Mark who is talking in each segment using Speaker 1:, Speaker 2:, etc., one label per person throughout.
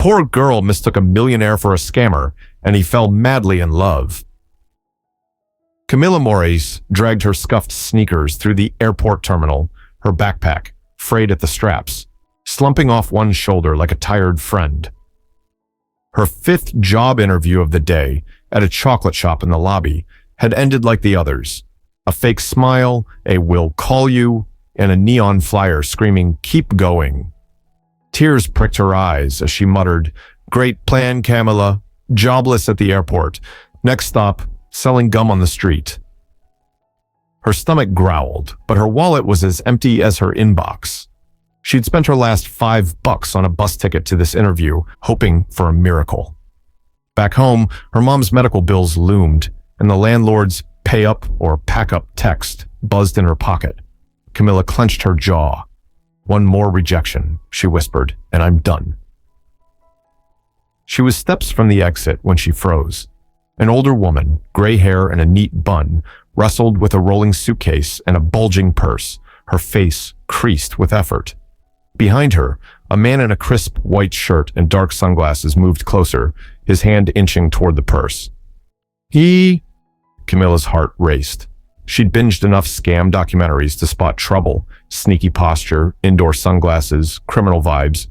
Speaker 1: Poor girl mistook a millionaire for a scammer, and he fell madly in love. Camilla Morris dragged her scuffed sneakers through the airport terminal, her backpack frayed at the straps, slumping off one shoulder like a tired friend. Her fifth job interview of the day, at a chocolate shop in the lobby, had ended like the others. A fake smile, a "will call you," and a neon flyer screaming, "Keep going." Tears pricked her eyes as she muttered, "Great plan, Camilla. Jobless at the airport. Next stop, selling gum on the street." Her stomach growled, but her wallet was as empty as her inbox. She'd spent her last $5 on a bus ticket to this interview, hoping for a miracle. Back home, her mom's medical bills loomed, and the landlord's "pay up" or "pack up" text buzzed in her pocket. Camilla clenched her jaw. "One more rejection," she whispered, "and I'm done." She was steps from the exit when she froze. An older woman, gray hair and a neat bun, wrestled with a rolling suitcase and a bulging purse, her face creased with effort. Behind her, a man in a crisp white shirt and dark sunglasses moved closer, his hand inching toward the purse. Camilla's heart raced. She'd binged enough scam documentaries to spot trouble, sneaky posture, indoor sunglasses, criminal vibes.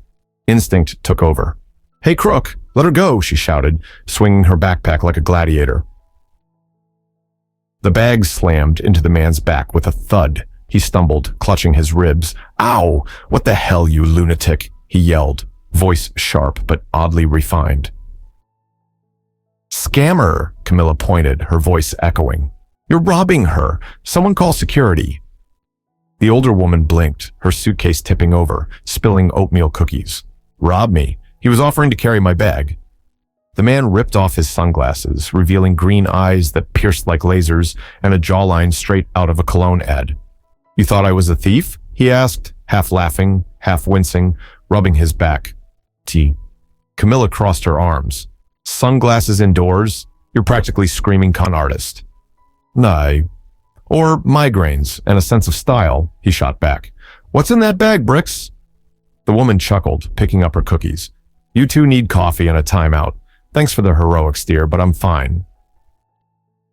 Speaker 1: Instinct took over. "Hey, crook, let her go," she shouted, swinging her backpack like a gladiator. The bag slammed into the man's back with a thud. He stumbled, clutching his ribs. "Ow! What the hell, you lunatic!" he yelled, voice sharp but oddly refined. "Scammer," Camilla pointed, her voice echoing. "You're robbing her. Someone call security." The older woman blinked, her suitcase tipping over, spilling oatmeal cookies. "Rob me? He was offering to carry my bag." The man ripped off his sunglasses, revealing green eyes that pierced like lasers and a jawline straight out of a cologne ad. "You thought I was a thief?" he asked, half laughing, half wincing, rubbing his back. Camilla crossed her arms. "Sunglasses indoors? You're practically screaming con artist." "Nah. Or migraines and a sense of style," he shot back. "What's in that bag, Bricks?" The woman chuckled, picking up her cookies. "You two need coffee and a timeout. Thanks for the heroics, dear, but I'm fine."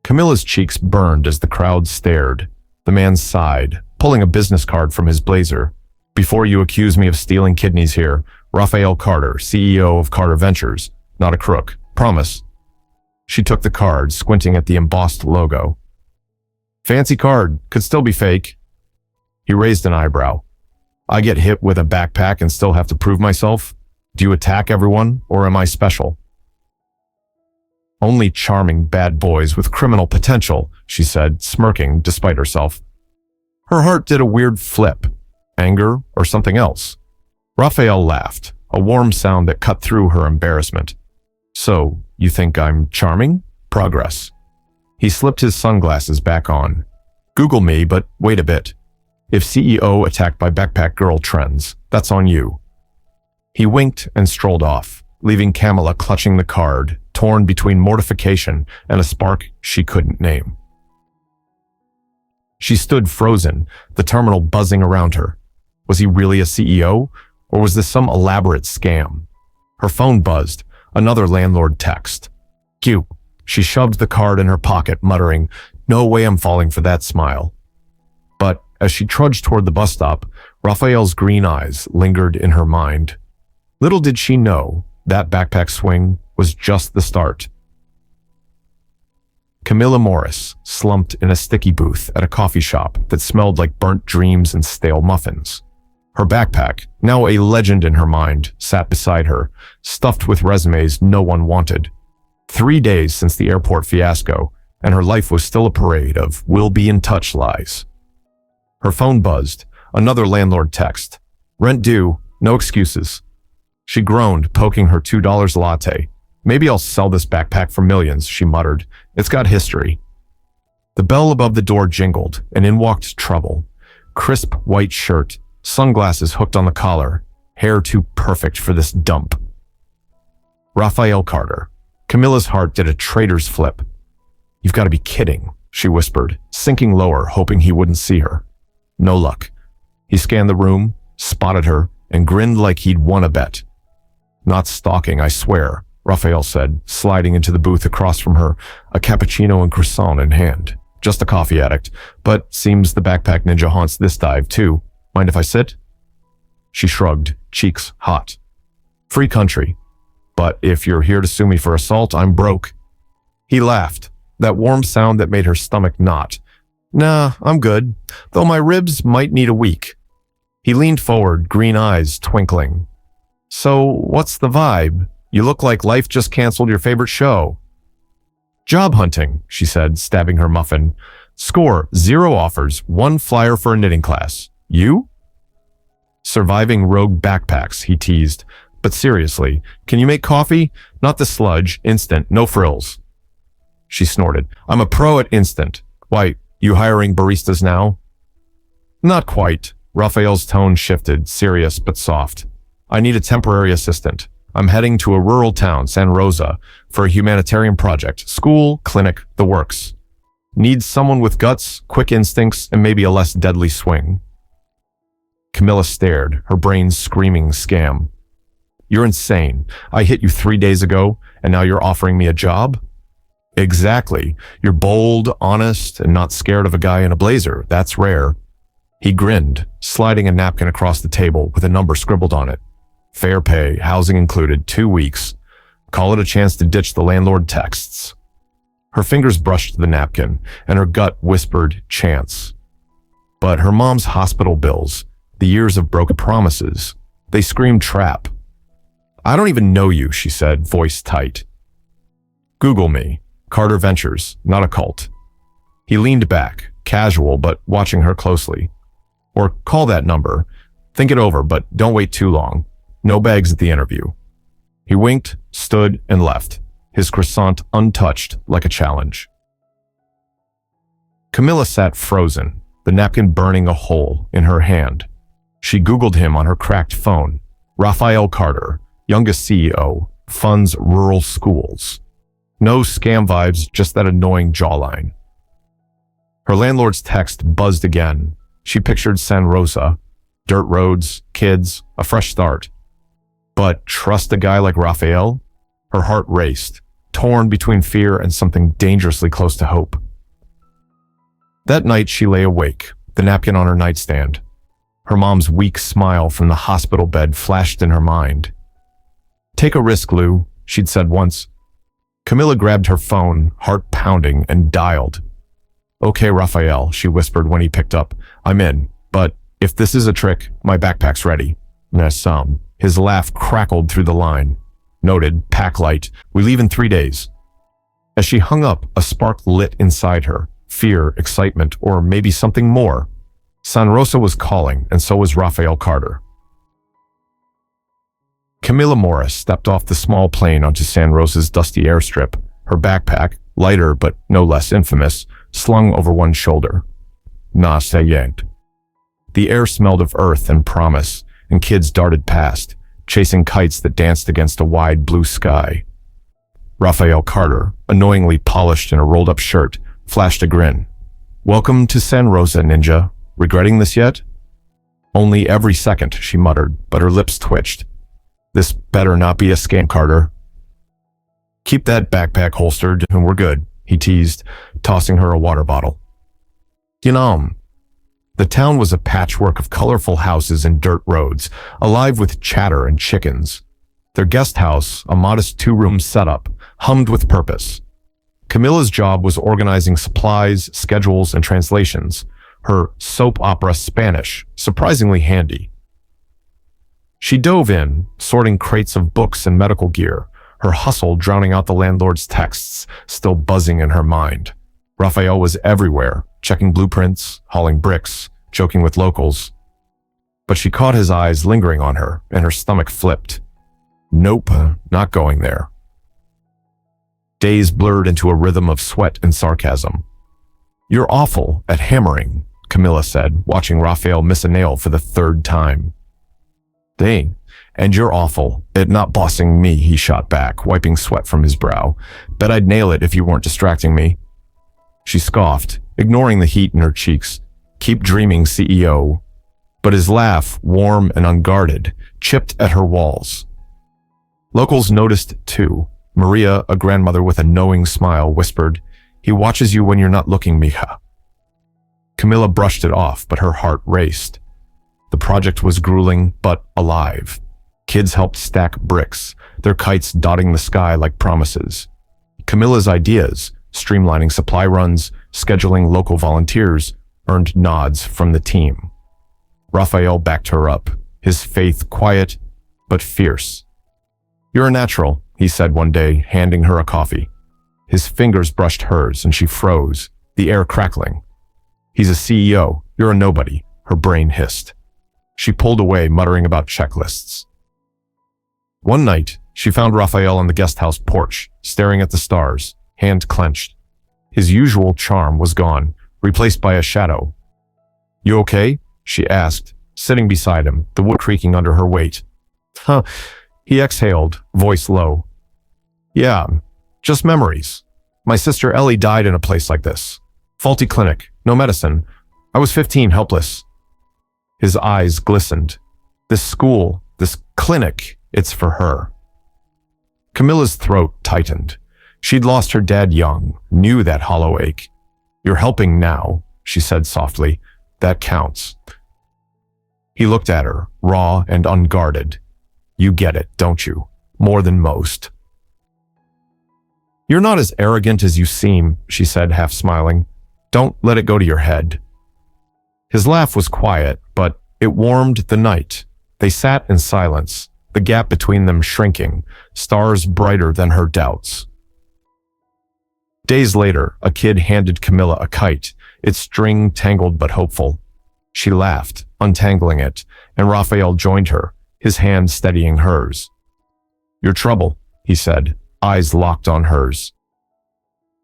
Speaker 1: Camilla's cheeks burned as the crowd stared. The man sighed, pulling a business card from his blazer. "Before you accuse me of stealing kidneys here, Raphael Carter, CEO of Carter Ventures. Not a crook. Promise." She took the card, squinting at the embossed logo. "Fancy card. Could still be fake." He raised an eyebrow. "I get hit with a backpack and still have to prove myself? Do you attack everyone, or am I special?" "Only charming bad boys with criminal potential," she said, smirking despite herself. Her heart did a weird flip. Anger or something else? Raphael laughed, a warm sound that cut through her embarrassment. "So, you think I'm charming? Progress." He slipped his sunglasses back on. "Google me, but wait a bit. If CEO attacked by backpack girl trends, that's on you." He winked and strolled off, leaving Camilla clutching the card, torn between mortification and a spark she couldn't name. She stood frozen, the terminal buzzing around her. Was he really a CEO, or was this some elaborate scam? Her phone buzzed, another landlord text. "Q." She shoved the card in her pocket, muttering, "No way I'm falling for that smile." But as she trudged toward the bus stop, Raphael's green eyes lingered in her mind. Little did she know that backpack swing was just the start. Camilla Morris slumped in a sticky booth at a coffee shop that smelled like burnt dreams and stale muffins. Her backpack, now a legend in her mind, sat beside her, stuffed with resumes no one wanted. 3 days since the airport fiasco, and her life was still a parade of "we'll be in touch" lies. Her phone buzzed, another landlord text. "Rent due, no excuses." She groaned, poking her $2 latte. "Maybe I'll sell this backpack for millions," she muttered. "It's got history." The bell above the door jingled, and in walked Trouble. Crisp white shirt, sunglasses hooked on the collar, hair too perfect for this dump. Raphael Carter. Camilla's heart did a traitor's flip. "You've got to be kidding," she whispered, sinking lower, hoping he wouldn't see her. No luck. He scanned the room, spotted her, and grinned like he'd won a bet. Not stalking, I swear, Raphael said, sliding into the booth across from her, a cappuccino and croissant in hand. Just a coffee addict, but seems the backpack ninja haunts this dive too. Mind if I sit? She shrugged, cheeks hot. Free country. But if you're here to sue me for assault, I'm broke. He laughed, that warm sound that made her stomach knot. Nah, I'm good, though my ribs might need a week. He leaned forward, green eyes twinkling. So, what's the vibe? You look like life just canceled your favorite show. Job hunting, she said, stabbing her muffin. Score, 0 offers, 1 flyer for a knitting class. You? Surviving rogue backpacks, he teased. But seriously, can you make coffee? Not the sludge, instant, no frills. She snorted. I'm a pro at instant. Why, you hiring baristas now? Not quite. Raphael's tone shifted, serious but soft. I need a temporary assistant. I'm heading to a rural town, San Rosa, for a humanitarian project. School, clinic, the works. Need someone with guts, quick instincts, and maybe a less deadly swing. Camilla stared, her brain screaming scam. You're insane. I hit you 3 days ago, and now you're offering me a job? Exactly. You're bold, honest, and not scared of a guy in a blazer. That's rare. He grinned, sliding a napkin across the table with a number scribbled on it. Fair pay, housing included, 2 weeks. Call it a chance to ditch the landlord texts. Her fingers brushed the napkin, and her gut whispered chance. But her mom's hospital bills, the years of broken promises, they screamed trap. I don't even know you, she said, voice tight. Google me. Carter Ventures, not a cult. He leaned back, casual but watching her closely. Or call that number. Think it over, but don't wait too long. No bags at the interview. He winked, stood, and left, his croissant untouched like a challenge. Camilla sat frozen, the napkin burning a hole in her hand. She Googled him on her cracked phone. Raphael Carter, youngest CEO, funds rural schools. No scam vibes, just that annoying jawline. Her landlord's text buzzed again. She pictured San Rosa, dirt roads, kids, a fresh start. But trust a guy like Raphael? Her heart raced, torn between fear and something dangerously close to hope. That night she lay awake, the napkin on her nightstand. Her mom's weak smile from the hospital bed flashed in her mind. Take a risk, Lou, she'd said once. Camilla grabbed her phone, heart pounding, and dialed. Okay, Raphael, she whispered when he picked up. I'm in, but if this is a trick, my backpack's ready. Some. His laugh crackled through the line. Noted, pack light. We leave in 3 days. As she hung up, a spark lit inside her. Fear, excitement, or maybe something more. San Rosa was calling, and so was Raphael Carter. Camilla Morris stepped off the small plane onto San Rosa's dusty airstrip, her backpack, lighter but no less infamous, slung over one shoulder. Na sayent. The air smelled of earth and promise, and kids darted past, chasing kites that danced against a wide blue sky. Raphael Carter, annoyingly polished in a rolled-up shirt, flashed a grin. Welcome to San Rosa, ninja. Regretting this yet? Only every second, she muttered, but her lips twitched. This better not be a scam, Carter. Keep that backpack holstered, and we're good, he teased, tossing her a water bottle. The town was a patchwork of colorful houses and dirt roads, alive with chatter and chickens. Their guest house, a modest 2-room setup, hummed with purpose. Camilla's job was organizing supplies, schedules, and translations. Her soap opera Spanish, surprisingly handy. She dove in, sorting crates of books and medical gear, her hustle drowning out the landlord's texts, still buzzing in her mind. Raphael was everywhere, checking blueprints, hauling bricks, joking with locals. But she caught his eyes lingering on her, and her stomach flipped. Nope, not going there. Days blurred into a rhythm of sweat and sarcasm. You're awful at hammering, Camilla said, watching Raphael miss a nail for the 3rd time. Dang, and you're awful at not bossing me, he shot back, wiping sweat from his brow. Bet I'd nail it if you weren't distracting me. She scoffed, ignoring the heat in her cheeks. Keep dreaming, CEO. But his laugh, warm and unguarded, chipped at her walls. Locals noticed too. Maria, a grandmother with a knowing smile, whispered, "He watches you when you're not looking, mija." Camilla brushed it off, but her heart raced. The project was grueling, but alive. Kids helped stack bricks, their kites dotting the sky like promises. Camilla's ideas, streamlining supply runs, scheduling local volunteers, earned nods from the team. Raphael backed her up, his faith quiet but fierce. "You're a natural," he said one day, handing her a coffee. His fingers brushed hers and she froze, the air crackling. "He's a CEO, you're a nobody," her brain hissed. She pulled away, muttering about checklists. One night, she found Raphael on the guest house porch, staring at the stars, hand clenched. His usual charm was gone, replaced by a shadow. "You okay?" she asked, sitting beside him, the wood creaking under her weight. "Huh," he exhaled, voice low. "Yeah, just memories. My sister Ellie died in a place like this. Faulty clinic, no medicine. I was 15, helpless." His eyes glistened. "This school, this clinic, it's for her." Camilla's throat tightened. She'd lost her dad young, knew that hollow ache. "You're helping now," she said softly. "That counts." He looked at her, raw and unguarded. "You get it, don't you? More than most." "You're not as arrogant as you seem," she said, half smiling. "Don't let it go to your head." His laugh was quiet, but it warmed the night. They sat in silence, the gap between them shrinking, stars brighter than her doubts. Days later, a kid handed Camilla a kite, its string tangled but hopeful. She laughed, untangling it, and Raphael joined her, his hand steadying hers. "Your trouble," he said, eyes locked on hers.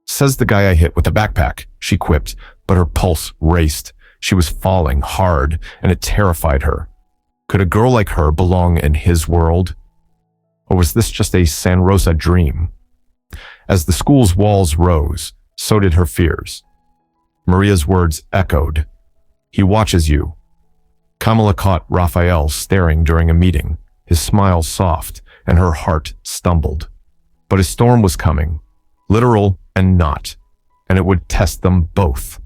Speaker 1: "Says the guy I hit with the backpack," she quipped, but her pulse raced. She was falling hard, and it terrified her. Could a girl like her belong in his world? Or was this just a San Rosa dream? As the school's walls rose, so did her fears. Maria's words echoed. "He watches you." Kamala caught Raphael staring during a meeting, his smile soft, and her heart stumbled. But a storm was coming, literal and not, and it would test them both.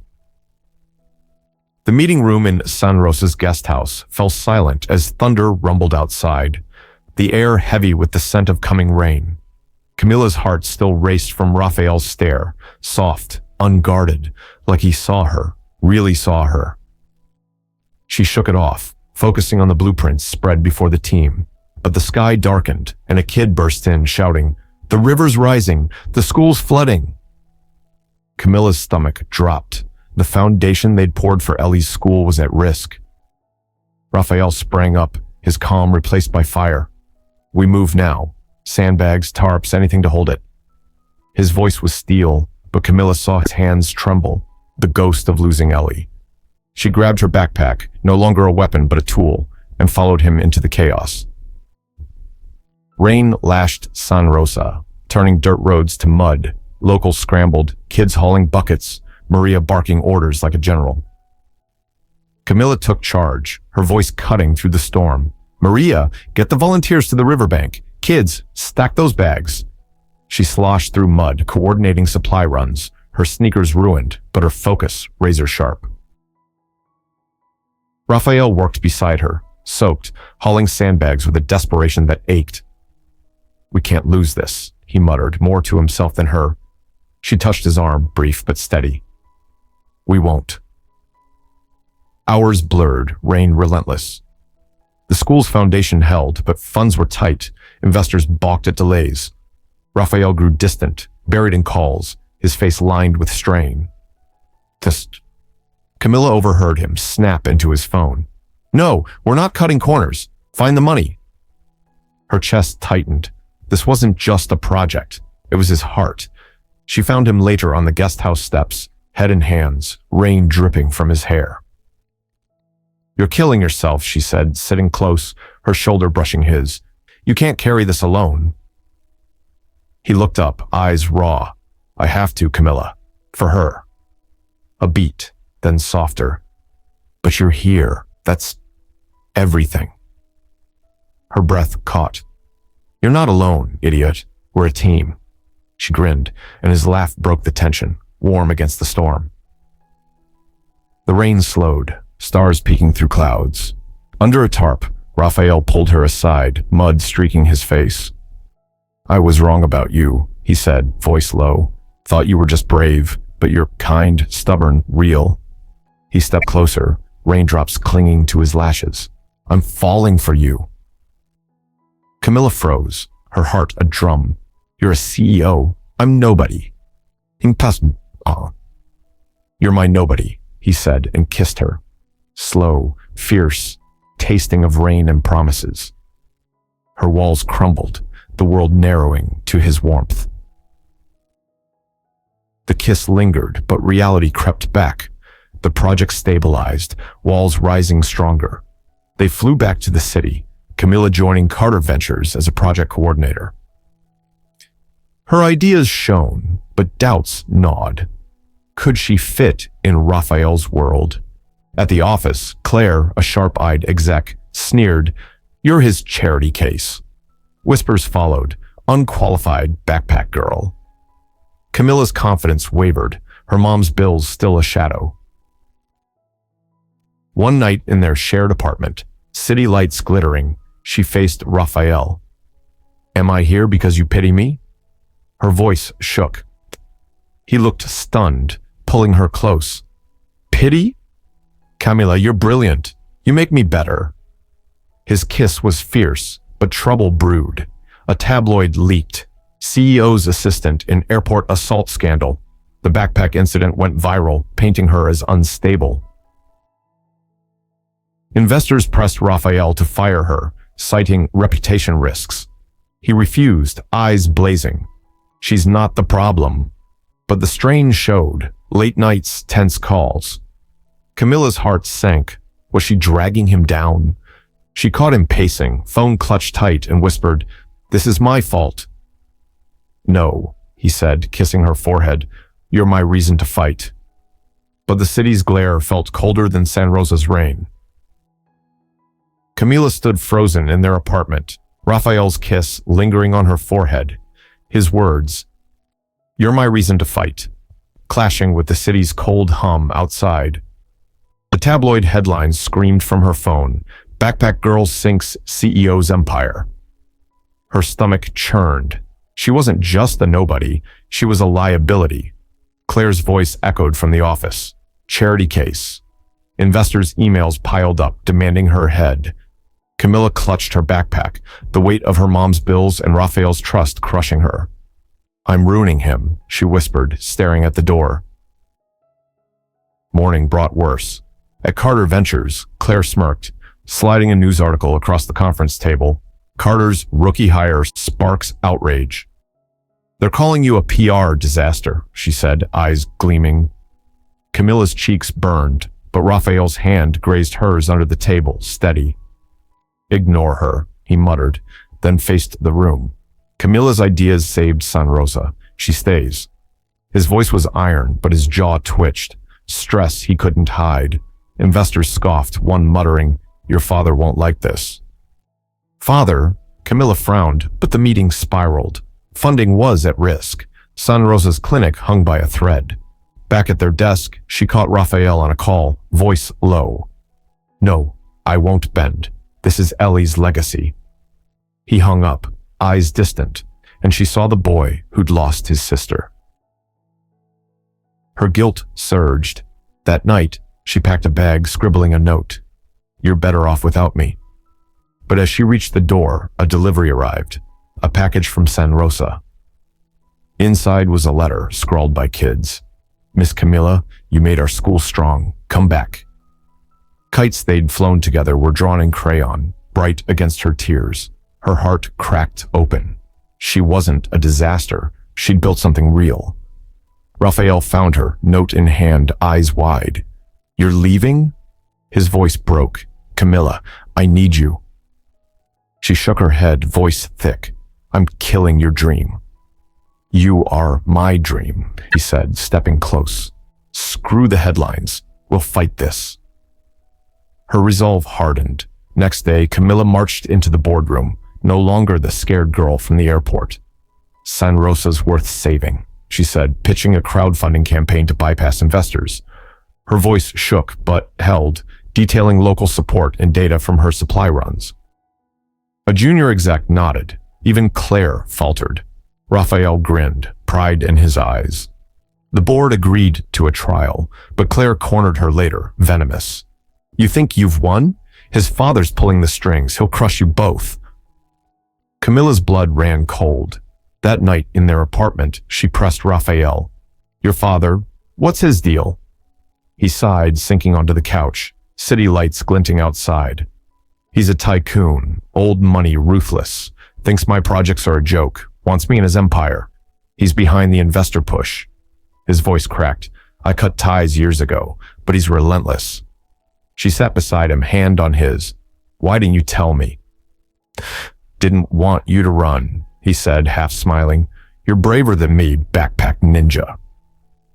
Speaker 1: The meeting room in San Rosa's guest house fell silent as thunder rumbled outside, the air heavy with the scent of coming rain. Camilla's heart still raced from Raphael's stare, soft, unguarded, like he saw her, really saw her. She shook it off, focusing on the blueprints spread before the team. But the sky darkened, and a kid burst in, shouting, "The river's rising! The school's flooding!" Camilla's stomach dropped. The foundation they'd poured for Ellie's school was at risk. Raphael sprang up, his calm replaced by fire. "We move now. Sandbags, tarps, anything to hold it." His voice was steel, but Camilla saw his hands tremble, the ghost of losing Ellie. She grabbed her backpack, no longer a weapon but a tool, and followed him into the chaos. Rain lashed San Rosa, turning dirt roads to mud. Locals scrambled, kids hauling buckets, Maria barking orders like a general. Camilla took charge, her voice cutting through the storm. "Maria, get the volunteers to the riverbank. Kids, stack those bags." She sloshed through mud, coordinating supply runs, her sneakers ruined, but her focus razor sharp. Raphael worked beside her, soaked, hauling sandbags with a desperation that ached. "We can't lose this," he muttered, more to himself than her. She touched his arm, brief but steady. "We won't." Hours blurred, rain relentless. The school's foundation held, but funds were tight. Investors balked at delays. Raphael grew distant, buried in calls, his face lined with strain. "Just..." Camilla overheard him snap into his phone. "No, we're not cutting corners. Find the money." Her chest tightened. This wasn't just a project. It was his heart. She found him later on the guest house steps, head in hands, rain dripping from his hair. "You're killing yourself," she said, sitting close, her shoulder brushing his. "You can't carry this alone." He looked up, eyes raw. "I have to, Camilla. For her." A beat, then softer. "But you're here. That's everything." Her breath caught. You're not alone, idiot. We're a team. She grinned, and his laugh broke the tension, warm against the storm. The rain slowed, stars peeking through clouds. Under a tarp, Raphael pulled her aside, mud streaking his face. I was wrong about you, he said, voice low. Thought you were just brave, but you're kind, stubborn, real. He stepped closer, raindrops clinging to his lashes. I'm falling for you. Camilla froze, her heart a drum. You're a CEO. I'm nobody. You're my nobody, he said and kissed her. Slow, fierce, tasting of rain and promises. Her walls crumbled, the world narrowing to his warmth. The kiss lingered, but reality crept back. The project stabilized, walls rising stronger. They flew back to the city, Camilla joining Carter Ventures as a project coordinator. Her ideas shone, but doubts gnawed. Could she fit in Raphael's world? At the office, Claire, a sharp-eyed exec, sneered, "You're his charity case." Whispers followed, "Unqualified backpack girl." Camilla's confidence wavered, her mom's bills still a shadow. One night in their shared apartment, city lights glittering, she faced Raphael. "Am I here because you pity me?" Her voice shook. He looked stunned, pulling her close. "Pity? Camilla, you're brilliant. You make me better." His kiss was fierce, but trouble brewed. A tabloid leaked. CEO's assistant in airport assault scandal. The backpack incident went viral, painting her as unstable. Investors pressed Raphael to fire her, citing reputation risks. He refused, eyes blazing. She's not the problem. But the strain showed, late nights, tense calls. Camilla's heart sank. Was she dragging him down? She caught him pacing, phone clutched tight, and whispered, "This is my fault." "No," he said, kissing her forehead. "You're my reason to fight." But the city's glare felt colder than San Rosa's rain. Camilla stood frozen in their apartment, Raphael's kiss lingering on her forehead. His words, "You're my reason to fight," clashing with the city's cold hum outside. The tabloid headlines screamed from her phone, "Backpack Girl sinks CEO's empire." Her stomach churned. She wasn't just a nobody, she was a liability. Claire's voice echoed from the office. Charity case. Investors' emails piled up, demanding her head. Camilla clutched her backpack, the weight of her mom's bills and Raphael's trust crushing her. "I'm ruining him," she whispered, staring at the door. Morning brought worse. At Carter Ventures, Claire smirked, sliding a news article across the conference table. Carter's rookie hire sparks outrage. "They're calling you a PR disaster," she said, eyes gleaming. Camilla's cheeks burned, but Raphael's hand grazed hers under the table, steady. "Ignore her," he muttered, then faced the room. "Camilla's ideas saved San Rosa. She stays." His voice was iron, but his jaw twitched. Stress he couldn't hide. Investors scoffed, one muttering, "Your father won't like this." "Father?" Camilla frowned, but the meeting spiraled. Funding was at risk. San Rosa's clinic hung by a thread. Back at their desk, she caught Raphael on a call, voice low. "No, I won't bend. This is Ellie's legacy." He hung up, eyes distant, and she saw the boy who'd lost his sister. Her guilt surged. That night, she packed a bag, scribbling a note. "You're better off without me." But as she reached the door, a delivery arrived, a package from San Rosa. Inside was a letter scrawled by kids. "Miss Camilla, you made our school strong. Come back." Kites they'd flown together were drawn in crayon, bright against her tears. Her heart cracked open. She wasn't a disaster. She'd built something real. Raphael found her, note in hand, eyes wide. "You're leaving?" His voice broke. "Camilla, I need you." She shook her head, voice thick. "I'm killing your dream." "You are my dream," he said, stepping close. "Screw the headlines. We'll fight this." Her resolve hardened. Next day, Camilla marched into the boardroom, no longer the scared girl from the airport. San Rosa's worth saving, she said, pitching a crowdfunding campaign to bypass investors. Her voice shook but held, detailing local support and data from her supply runs. A junior exec nodded. Even Claire faltered. Raphael grinned, pride in his eyes. The board agreed to a trial, but Claire cornered her later, venomous. You think you've won? His father's pulling the strings. He'll crush you both. Camilla's blood ran cold. That night in their apartment, she pressed Raphael. Your father, what's his deal? He sighed, sinking onto the couch, city lights glinting outside. He's a tycoon, old money, ruthless. Thinks my projects are a joke, wants me in his empire. He's behind the investor push. His voice cracked. I cut ties years ago, but he's relentless. She sat beside him, hand on his. Why didn't you tell me? Didn't want you to run, he said, half smiling. You're braver than me, backpack ninja.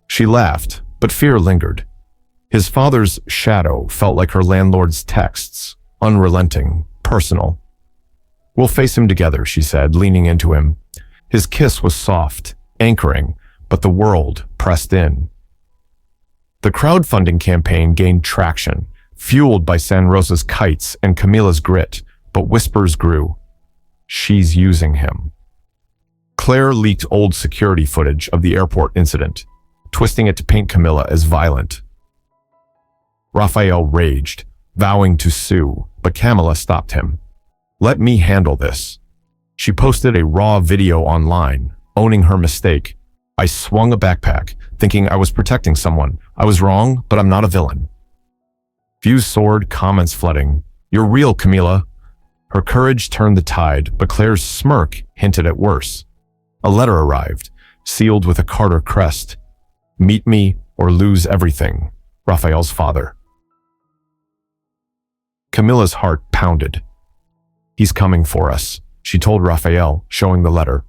Speaker 1: She laughed, but fear lingered. His father's shadow felt like her landlord's texts, unrelenting, personal. We'll face him together, she said, leaning into him. His kiss was soft, anchoring, but the world pressed in. The crowdfunding campaign gained traction, fueled by San Rosa's kites and Camilla's grit, but whispers grew. She's using him. Claire leaked old security footage of the airport incident, twisting it to paint Camilla as violent. Raphael raged, vowing to sue, but Camilla stopped him. Let me handle this. She posted a raw video online, owning her mistake. I swung a backpack, thinking I was protecting someone. I was wrong, but I'm not a villain. Views soared, comments flooding. You're real, Camilla. Her courage turned the tide, but Claire's smirk hinted at worse. A letter arrived, sealed with a Carter crest. Meet me or lose everything. Raphael's father. Camilla's heart pounded. He's coming for us, she told Raphael, showing the letter.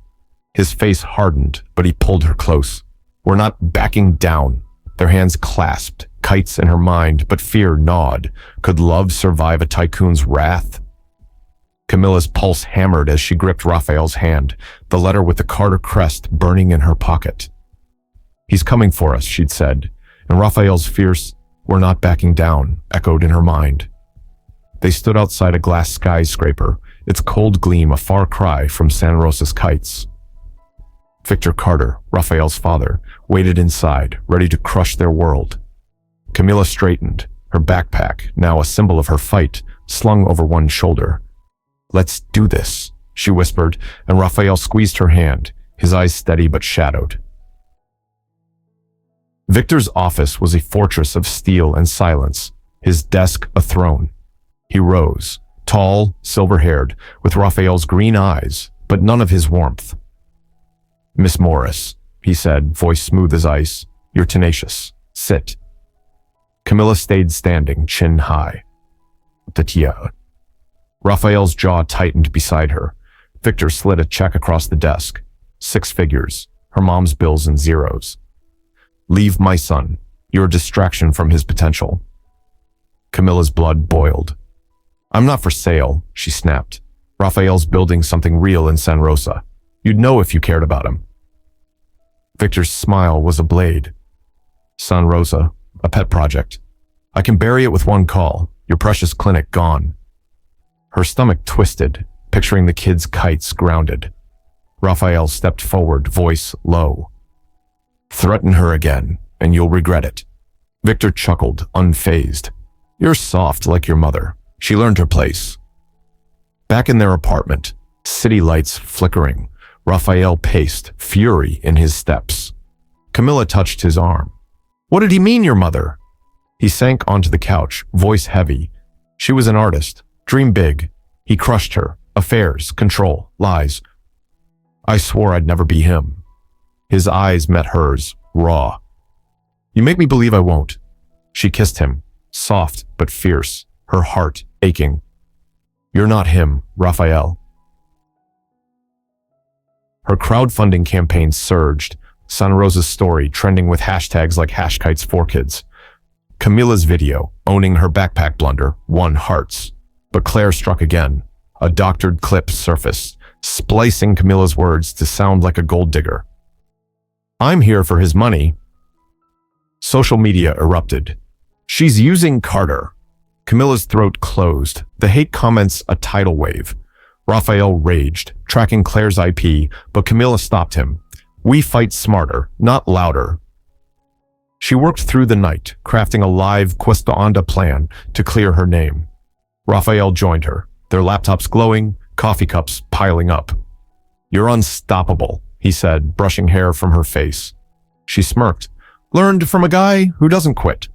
Speaker 1: His face hardened, but he pulled her close. We're not backing down. Their hands clasped, kites in her mind, but fear gnawed. Could love survive a tycoon's wrath? Camilla's pulse hammered as she gripped Raphael's hand, the letter with the Carter crest burning in her pocket. He's coming for us, she'd said, and Raphael's fierce, we're not backing down, echoed in her mind. They stood outside a glass skyscraper, its cold gleam a far cry from San Rosa's kites. Victor Carter, Raphael's father, waited inside, ready to crush their world. Camilla straightened, her backpack, now a symbol of her fight, slung over one shoulder. Let's do this, she whispered, and Raphael squeezed her hand, his eyes steady but shadowed. Victor's office was a fortress of steel and silence, his desk a throne. He rose, tall, silver-haired, with Raphael's green eyes, but none of his warmth. Miss Morris, he said, voice smooth as ice, you're tenacious. Sit. Camilla stayed standing, chin high. Tatia. Raphael's jaw tightened beside her. Victor slid a check across the desk. 6 figures, her mom's bills in zeros. Leave my son. You're a distraction from his potential. Camilla's blood boiled. I'm not for sale, she snapped. Raphael's building something real in San Rosa. You'd know if you cared about him. Victor's smile was a blade. San Rosa, a pet project. I can bury it with one call. Your precious clinic gone. Her stomach twisted, picturing the kid's kites grounded. Raphael stepped forward, voice low. Threaten her again, and you'll regret it. Victor chuckled, unfazed. You're soft like your mother. She learned her place. Back in their apartment, city lights flickering, Raphael paced, fury in his steps. Camilla touched his arm. What did he mean, your mother? He sank onto the couch, voice heavy. She was an artist. Dream big. He crushed her. Affairs, control, lies. I swore I'd never be him. His eyes met hers, raw. You make me believe I won't. She kissed him, soft but fierce, her heart aching. You're not him, Raphael. Her crowdfunding campaign surged, San Rosa's story trending with hashtags like #kites4kids. Camilla's video, owning her backpack blunder, won hearts. But Claire struck again. A doctored clip surfaced, splicing Camilla's words to sound like a gold digger. I'm here for his money. Social media erupted. She's using Carter. Camilla's throat closed, the hate comments a tidal wave. Raphael raged, tracking Claire's IP, but Camilla stopped him. We fight smarter, not louder. She worked through the night, crafting a live Cuesta Onda plan to clear her name. Raphael joined her, their laptops glowing, coffee cups piling up. You're unstoppable, he said, brushing hair from her face. She smirked. Learned from a guy who doesn't quit.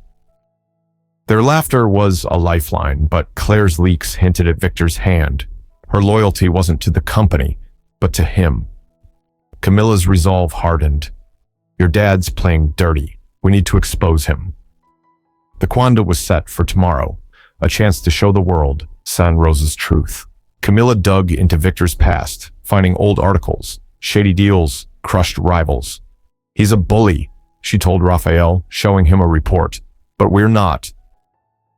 Speaker 1: Their laughter was a lifeline, but Claire's leaks hinted at Victor's hand. Her loyalty wasn't to the company, but to him. Camilla's resolve hardened. Your dad's playing dirty. We need to expose him. The quanda was set for tomorrow, a chance to show the world San Rosa's truth. Camilla dug into Victor's past, finding old articles, shady deals, crushed rivals. He's a bully, she told Raphael, showing him a report. But we're not.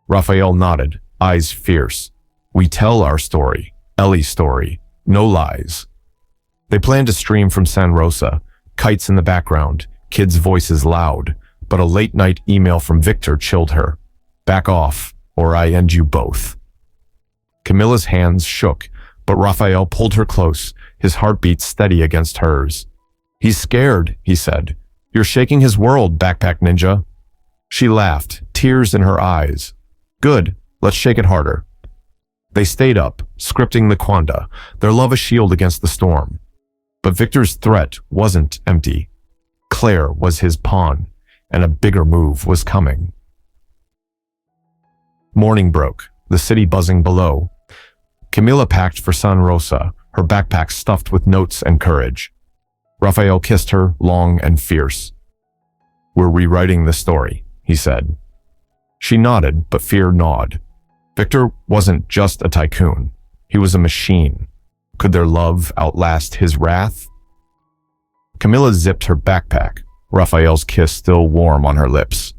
Speaker 1: Raphael nodded, eyes fierce. We tell our story, Ellie's story, no lies. They planned to stream from San Rosa, kites in the background, kids' voices loud, but a late-night email from Victor chilled her. Back off, or I end you both. Camilla's hands shook, but Raphael pulled her close, his heartbeat steady against hers. He's scared, he said. You're shaking his world, backpack ninja. She laughed, tears in her eyes. Good, let's shake it harder. They stayed up, scripting the quanda, their love a shield against the storm. But Victor's threat wasn't empty. Claire was his pawn, and a bigger move was coming. Morning broke, the city buzzing below. Camilla packed for San Rosa, her backpack stuffed with notes and courage. Raphael kissed her, long and fierce. We're rewriting the story, he said. She nodded, but fear gnawed. Victor wasn't just a tycoon. He was a machine. Could their love outlast his wrath? Camilla zipped her backpack, Raphael's kiss still warm on her lips.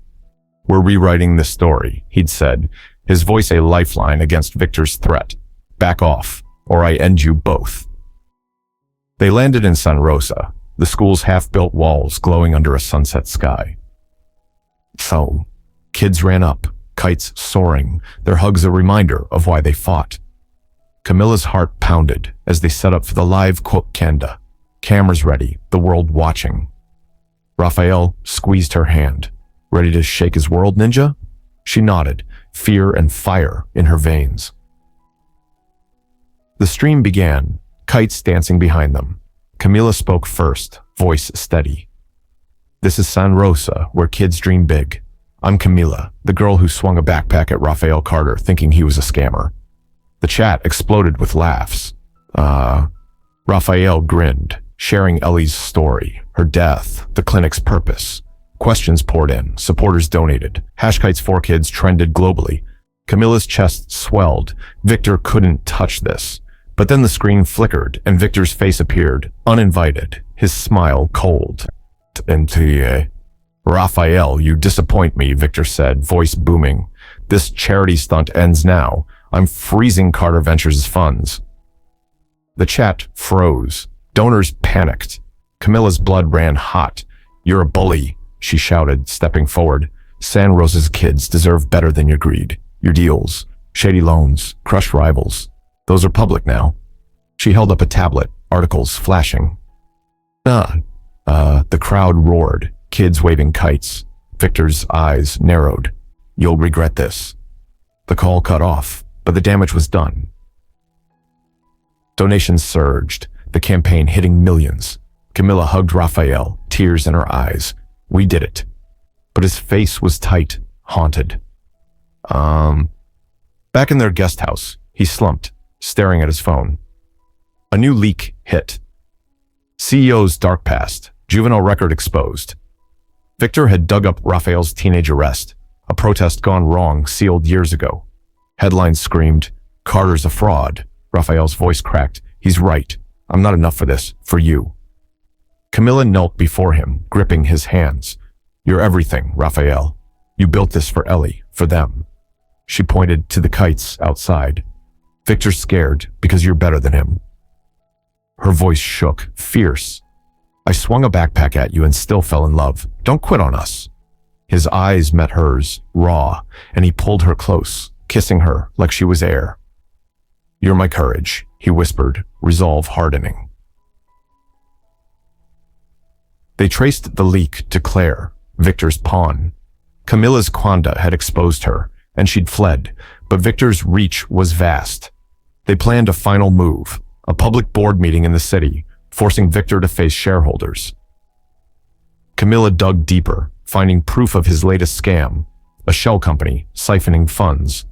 Speaker 1: We're rewriting the story, he'd said, his voice a lifeline against Victor's threat. Back off, or I end you both. They landed in San Rosa, the school's half-built walls glowing under a sunset sky. So, kids ran up, kites soaring, their hugs a reminder of why they fought. Camilla's heart pounded as they set up for the live quanda. Cameras ready, the world watching. Raphael squeezed her hand. Ready to shake his world, ninja? She nodded, fear and fire in her veins. The stream began, kites dancing behind them. Camilla spoke first, voice steady. This is San Rosa, where kids dream big. I'm Camilla, the girl who swung a backpack at Raphael Carter thinking he was a scammer. The chat exploded with laughs. Raphael grinned, sharing Ellie's story, her death, the clinic's purpose. Questions poured in, supporters donated. #kites4kids trended globally. Camilla's chest swelled. Victor couldn't touch this. But then the screen flickered, and Victor's face appeared, uninvited, his smile cold. Raphael, you disappoint me, Victor said, voice booming. This charity stunt ends now. I'm freezing Carter Ventures' funds. The chat froze. Donors panicked. Camilla's blood ran hot. You're a bully, she shouted, stepping forward. San Rosa's kids deserve better than your greed. Your deals, shady loans, crushed rivals. Those are public now. She held up a tablet, articles flashing. The crowd roared, kids waving kites. Victor's eyes narrowed. You'll regret this. The call cut off, but the damage was done. Donations surged, the campaign hitting millions. Camilla hugged Raphael, tears in her eyes. We did it. But his face was tight, haunted. Back in their guest house, he slumped, staring at his phone. A new leak hit. CEO's dark past, juvenile record exposed. Victor had dug up Raphael's teenage arrest, a protest gone wrong sealed years ago. Headlines screamed, Carter's a fraud. Raphael's voice cracked. He's right. I'm not enough for this, for you. Camilla knelt before him, gripping his hands. You're everything, Raphael. You built this for Ellie, for them. She pointed to the kites outside. Victor's scared because you're better than him. Her voice shook, fierce. I swung a backpack at you and still fell in love. Don't quit on us. His eyes met hers, raw, and he pulled her close, kissing her like she was air. You're my courage, he whispered, resolve hardening. They traced the leak to Claire, Victor's pawn. Camilla's quanda had exposed her, and she'd fled, but Victor's reach was vast. They planned a final move, a public board meeting in the city, forcing Victor to face shareholders. Camilla dug deeper, finding proof of his latest scam, a shell company siphoning funds.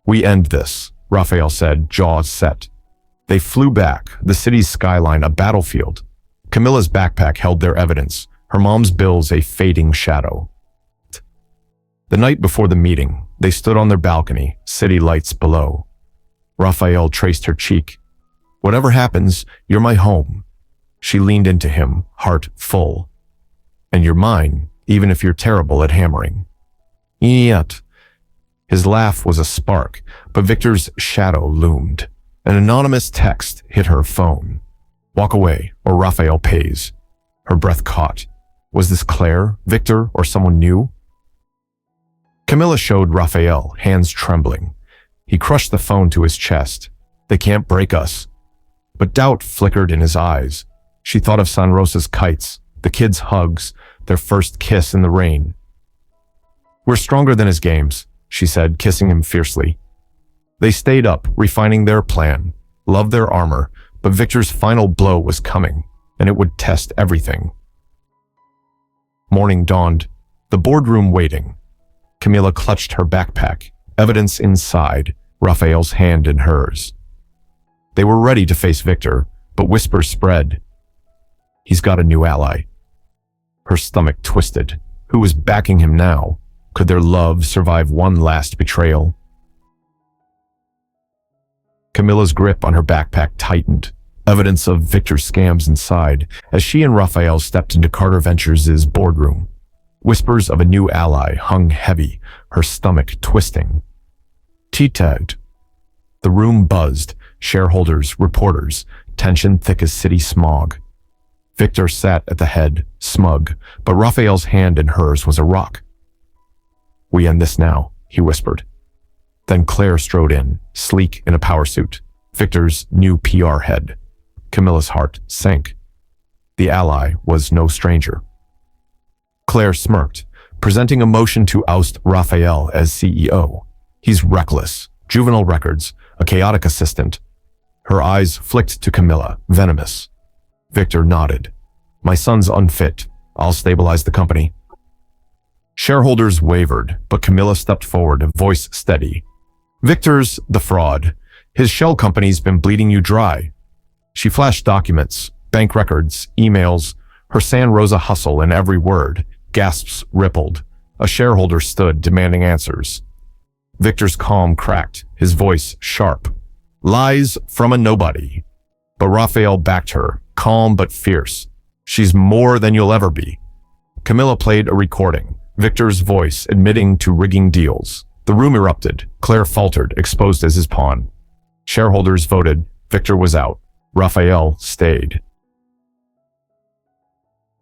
Speaker 1: We end this, Raphael said, jaws set. They flew back, the city's skyline a battlefield. Camilla's backpack held their evidence, her mom's bills a fading shadow. The night before the meeting, they stood on their balcony, city lights below. Raphael traced her cheek. Whatever happens, you're my home. She leaned into him, heart full. And you're mine, even if you're terrible at hammering. Yet. His laugh was a spark, but Victor's shadow loomed. An anonymous text hit her phone. Walk away, or Raphael pays. Her breath caught. Was this Claire, Victor, or someone new? Camilla showed Raphael, hands trembling. He crushed the phone to his chest. They can't break us. But doubt flickered in his eyes. She thought of San Rosa's kites, the kids' hugs, their first kiss in the rain. We're stronger than his games, she said, kissing him fiercely. They stayed up, refining their plan, loved their armor, but Victor's final blow was coming, and it would test everything. Morning dawned, the boardroom waiting. Camilla clutched her backpack, evidence inside, Raphael's hand in hers. They were ready to face Victor, but whispers spread. He's got a new ally. Her stomach twisted. Who was backing him now? Could their love survive one last betrayal? Camilla's grip on her backpack tightened, evidence of Victor's scams inside, as she and Raphael stepped into Carter Ventures' boardroom. Whispers of a new ally hung heavy, her stomach twisting. Tea-tagged. The room buzzed, shareholders, reporters, tension thick as city smog. Victor sat at the head, smug, but Raphael's hand in hers was a rock. We end this now, he whispered. Then Claire strode in, sleek in a power suit, Victor's new PR head. Camilla's heart sank. The ally was no stranger. Claire smirked, presenting a motion to oust Raphael as CEO. He's reckless, juvenile records, a chaotic assistant. Her eyes flicked to Camilla, venomous. Victor nodded. My son's unfit. I'll stabilize the company. Shareholders wavered, but Camilla stepped forward, voice steady. Victor's the fraud. His shell company's been bleeding you dry. She flashed documents, bank records, emails, her San Rosa hustle in every word. Gasps rippled. A shareholder stood, demanding answers. Victor's calm cracked, his voice sharp. Lies from a nobody. But Raphael backed her, calm but fierce. She's more than you'll ever be. Camilla played a recording, Victor's voice admitting to rigging deals. The room erupted. Claire faltered, exposed as his pawn. Shareholders voted. Victor was out. Raphael stayed.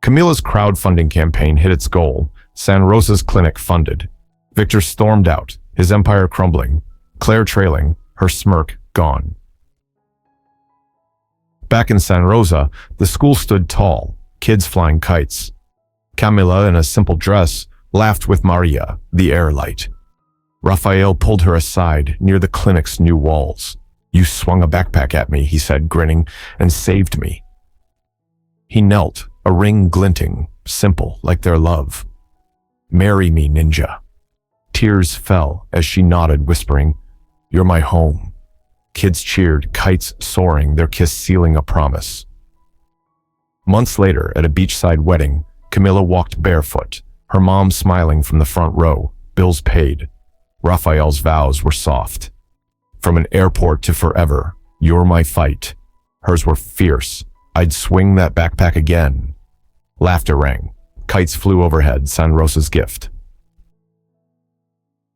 Speaker 1: Camilla's crowdfunding campaign hit its goal. San Rosa's clinic funded. Victor stormed out, his empire crumbling. Claire trailing, her smirk gone. Back in San Rosa, the school stood tall, kids flying kites. Camilla, in a simple dress, laughed with Maria, the air light. Raphael pulled her aside near the clinic's new walls. You swung a backpack at me, he said, grinning, and saved me. He knelt, a ring glinting, simple like their love. Marry me, ninja. Tears fell as she nodded, whispering, You're my home. Kids cheered, kites soaring, their kiss sealing a promise. Months later, at a beachside wedding, Camilla walked barefoot, her mom smiling from the front row, bills paid. Raphael's vows were soft. From an airport to forever, you're my fight. Hers were fierce. I'd swing that backpack again. Laughter rang. Kites flew overhead, San Rosa's gift.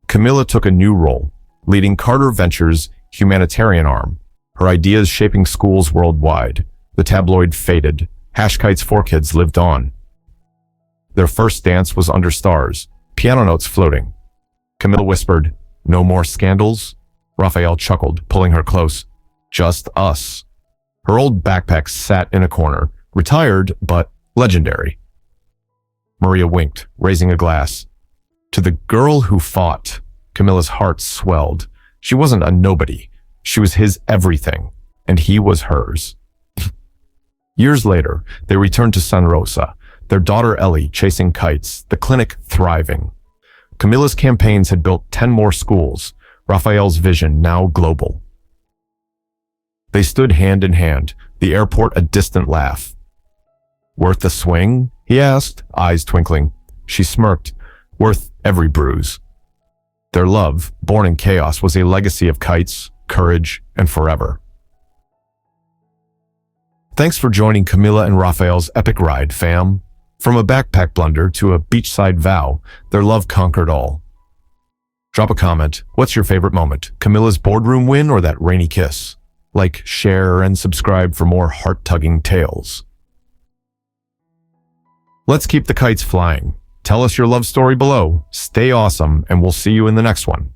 Speaker 1: Camilla took a new role, leading Carter Ventures humanitarian arm, her ideas shaping schools worldwide. The tabloid faded. Hashkite's 4 kids lived on. Their first dance was under stars, piano notes floating. Camilla whispered, "No more scandals?" Raphael chuckled, pulling her close. "Just us." Her old backpack sat in a corner, retired but legendary. Maria winked, raising a glass. To the girl who fought. Camilla's heart swelled. She wasn't a nobody. She was his everything, and he was hers. Years later, they returned to San Rosa, their daughter Ellie chasing kites, the clinic thriving. Camilla's campaigns had built 10 more schools, Raphael's vision now global. They stood hand in hand, the airport a distant laugh. "Worth the swing?" he asked, eyes twinkling. She smirked. "Worth every bruise." Their love, born in chaos, was a legacy of kites, courage, and forever. Thanks for joining Camilla and Raphael's epic ride, fam. From a backpack blunder to a beachside vow, their love conquered all. Drop a comment. What's your favorite moment? Camilla's boardroom win or that rainy kiss? Like, share, and subscribe for more heart-tugging tales. Let's keep the kites flying. Tell us your love story below. Stay awesome, and we'll see you in the next one.